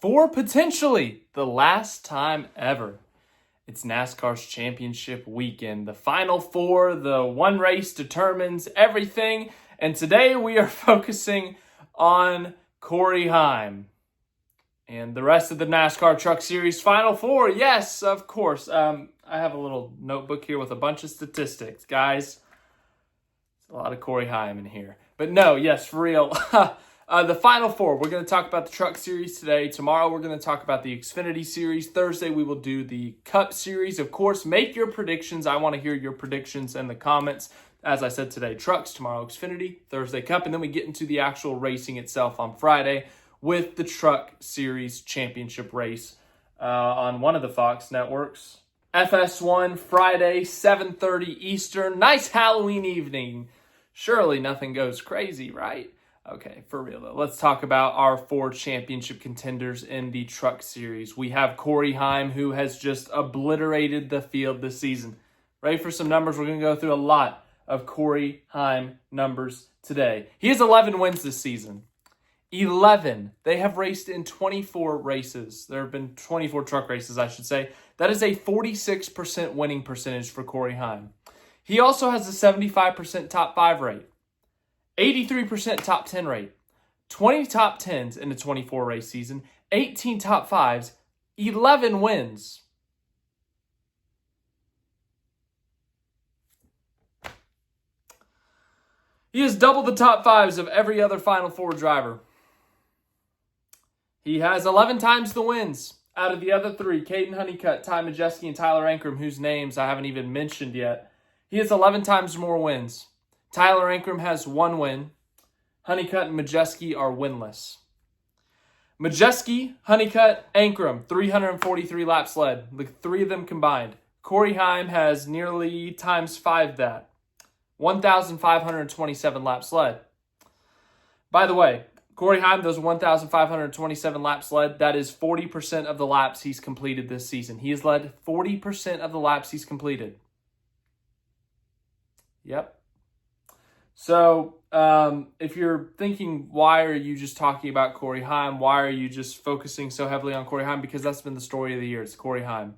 for potentially the last time ever. It's NASCAR's championship weekend. The Final Four, the one race determines everything. And today we are focusing on Corey Heim and the rest of the NASCAR Truck Series Final Four. Yes, of course. I have a little notebook here with a bunch of statistics. Guys, there's a lot of Corey Heim in here. But no, yes, for real. The Final Four, we're going to talk about the Truck Series today. Tomorrow, we're going to talk about the Xfinity Series. Thursday, we will do the Cup Series. Of course, make your predictions. I want to hear your predictions in the comments. As I said today, Trucks, tomorrow Xfinity, Thursday Cup, and then we get into the actual racing itself on Friday with the Truck Series Championship race on one of the Fox networks. FS1, Friday, 7:30 Eastern. Nice Halloween evening. Surely nothing goes crazy, right? Okay, for real though. Let's talk about our four championship contenders in the Truck Series. We have Corey Heim, who has just obliterated the field this season. Ready for some numbers? We're going to go through a lot of Corey Heim numbers today. He has 11 wins this season. 11. They have raced in 24 races. There have been 24 truck races, I should say. That is a 46% winning percentage for Corey Heim. He also has a 75% top 5 rate, 83% top 10 rate, 20 top 10s in a 24 race season, 18 top 5s, 11 wins. He has double the top 5s of every other Final Four driver. He has 11 times the wins out of the other three, Kaden, Honeycutt, Majeski, and Tyler Ankrum, whose names I haven't even mentioned yet. He has 11 times more wins. Tyler Ankrum has 1 win. Honeycutt and Majeski are winless. Majeski, Honeycutt, Ankrum, 343 laps led. The three of them combined. Corey Heim has nearly times 5 that. 1,527 laps led. By the way, Corey Heim, those 1,527 laps led, that is 40% of the laps he's completed this season. He has led 40% of the laps he's completed. Yep. So, if you're thinking, why are you just talking about Corey Heim? Why are you just focusing so heavily on Corey Heim? Because that's been the story of the year. It's Corey Heim.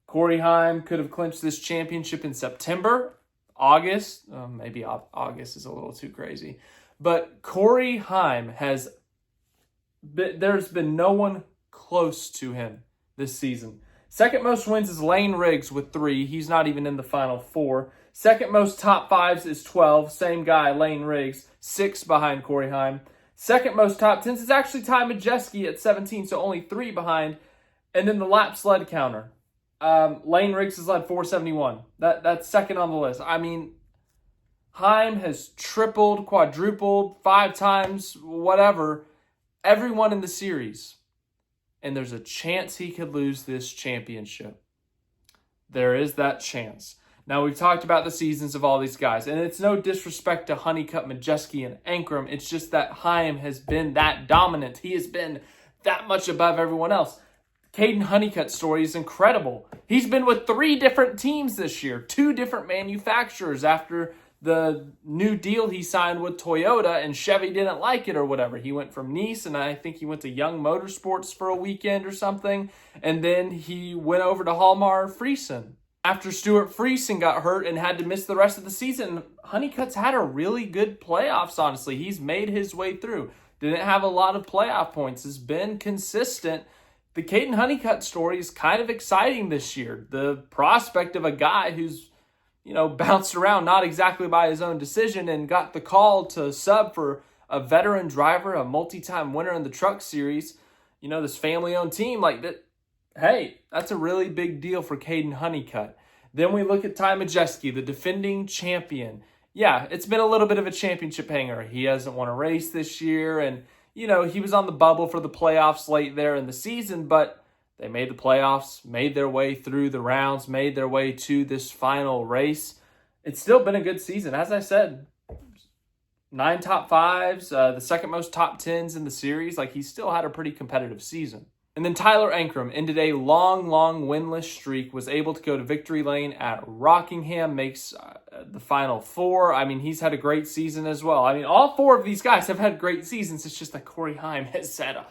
Corey Heim could have clinched this championship in September, August. Maybe August is a little too crazy. But Corey Heim there's been no one close to him this season. Second most wins is Lane Riggs with 3. He's not even in the Final Four. Second most top 5s is 12. Same guy, Lane Riggs, 6 behind Corey Heim. Second most top 10s is actually Majeski at 17, so only 3 behind. And then the lap sled counter. Lane Riggs has led 471. That's second on the list. I mean, Heim has tripled, quadrupled, 5 times, whatever, everyone in the series. And there's a chance he could lose this championship. There is that chance. Now, we've talked about the seasons of all these guys, and it's no disrespect to Honeycutt, Majeski, and Ankrum. It's just that Heim has been that dominant. He has been that much above everyone else. Kaden Honeycutt's story is incredible. He's been with 3 different teams this year, 2 different manufacturers after the new deal he signed with Toyota, and Chevy didn't like it or whatever. He went from Nice, and I think he went to Young Motorsports for a weekend or something, and then he went over to Halmar Friesen. After Stuart Friesen got hurt and had to miss the rest of the season, Honeycutt's had a really good playoffs, honestly. He's made his way through. Didn't have a lot of playoff points. Has been consistent. The Kaden Honeycutt story is kind of exciting this year. The prospect of a guy who's bounced around, not exactly by his own decision, and got the call to sub for a veteran driver, a multi-time winner in the Truck Series, this family-owned team, like that. Hey, that's a really big deal for Kaden Honeycutt. Then we look at Majeski, the defending champion. Yeah, it's been a little bit of a championship hanger. He hasn't won a race this year, and, he was on the bubble for the playoffs late there in the season, but they made the playoffs, made their way through the rounds, made their way to this final race. It's still been a good season. As I said, 9 top 5s, the second most top 10s in the series. Like, he still had a pretty competitive season. And then Tyler Ankrum ended a long winless streak, was able to go to victory lane at Rockingham, makes the Final Four. I mean, he's had a great season as well. I mean, all 4 of these guys have had great seasons. It's just that Corey Heim has had a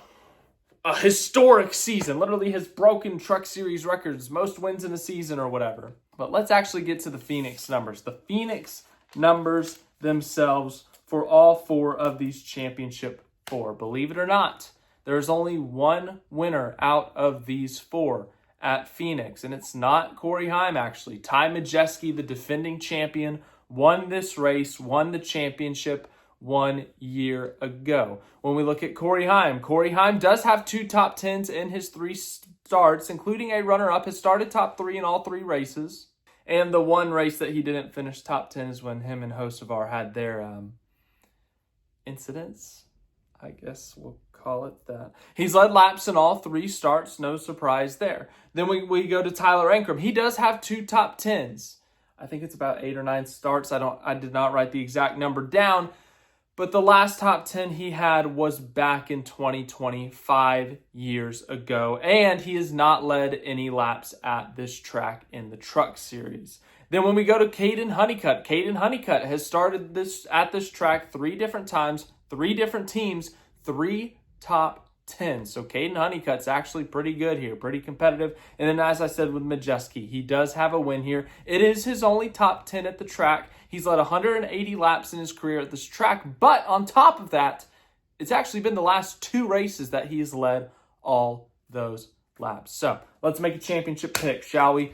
a historic season. Literally has broken Truck Series records, most wins in a season or whatever. But let's actually get to the Phoenix numbers. The Phoenix numbers themselves for all 4 of these championship 4. Believe it or not, there's only one winner out of these 4 at Phoenix, and it's not Corey Heim, actually. Majeski, the defending champion, won this race, won the championship 1 year ago. When we look at Corey Heim does have 2 top 10s in his 3 starts, including a runner-up. Has started top 3 in all 3 races. And the one race that he didn't finish top 10 is when him and Hocevar had their incidents, I guess we'll call it that. He's led laps in all 3 starts, no surprise there. Then we go to Tyler Ankrum. He does have 2 top 10s. I think it's about 8 or 9 starts. I did not write the exact number down, but the last top 10 he had was back in 2020, 5 years ago, and he has not led any laps at this track in the Truck Series. Then when we go to Kaden Honeycutt has started at this track 3 different times, 3 different teams, 3 top 10. So Kaden Honeycutt's actually pretty good here, pretty competitive. And then as I said with Majeski, he does have a win here. It is his only top 10 at the track. He's led 180 laps in his career at this track. But on top of that, it's actually been the last 2 races that he has led all those laps. So let's make a championship pick, shall we?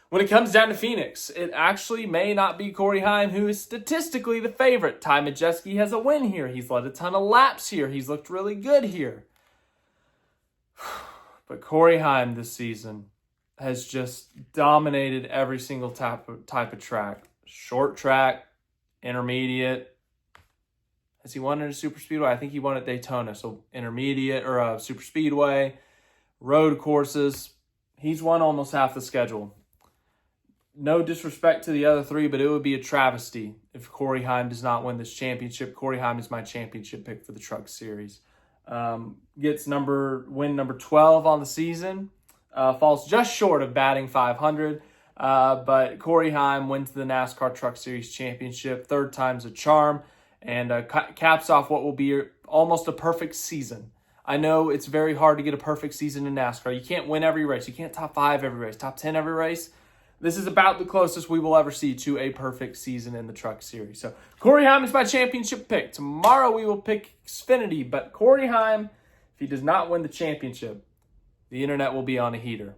When it comes down to Phoenix, it actually may not be Corey Heim, who is statistically the favorite. Majeski has a win here. He's led a ton of laps here. He's looked really good here. But Corey Heim this season has just dominated every single type of track. Short track, intermediate. Has he won at a super speedway? I think he won at Daytona. So intermediate or a super speedway, road courses. He's won almost half the schedule. No disrespect to the other 3, but it would be a travesty if Corey Heim does not win this championship. Corey Heim is my championship pick for the Truck Series. Gets win number 12 on the season. Falls just short of batting 500. But Corey Heim wins the NASCAR Truck Series Championship. 3rd time's a charm. And caps off what will be almost a perfect season. I know it's very hard to get a perfect season in NASCAR. You can't win every race. You can't top 5 every race, top 10 every race. This is about the closest we will ever see to a perfect season in the Truck Series. So Corey Heim is my championship pick. Tomorrow we will pick Xfinity, but Corey Heim, if he does not win the championship, the internet will be on a heater.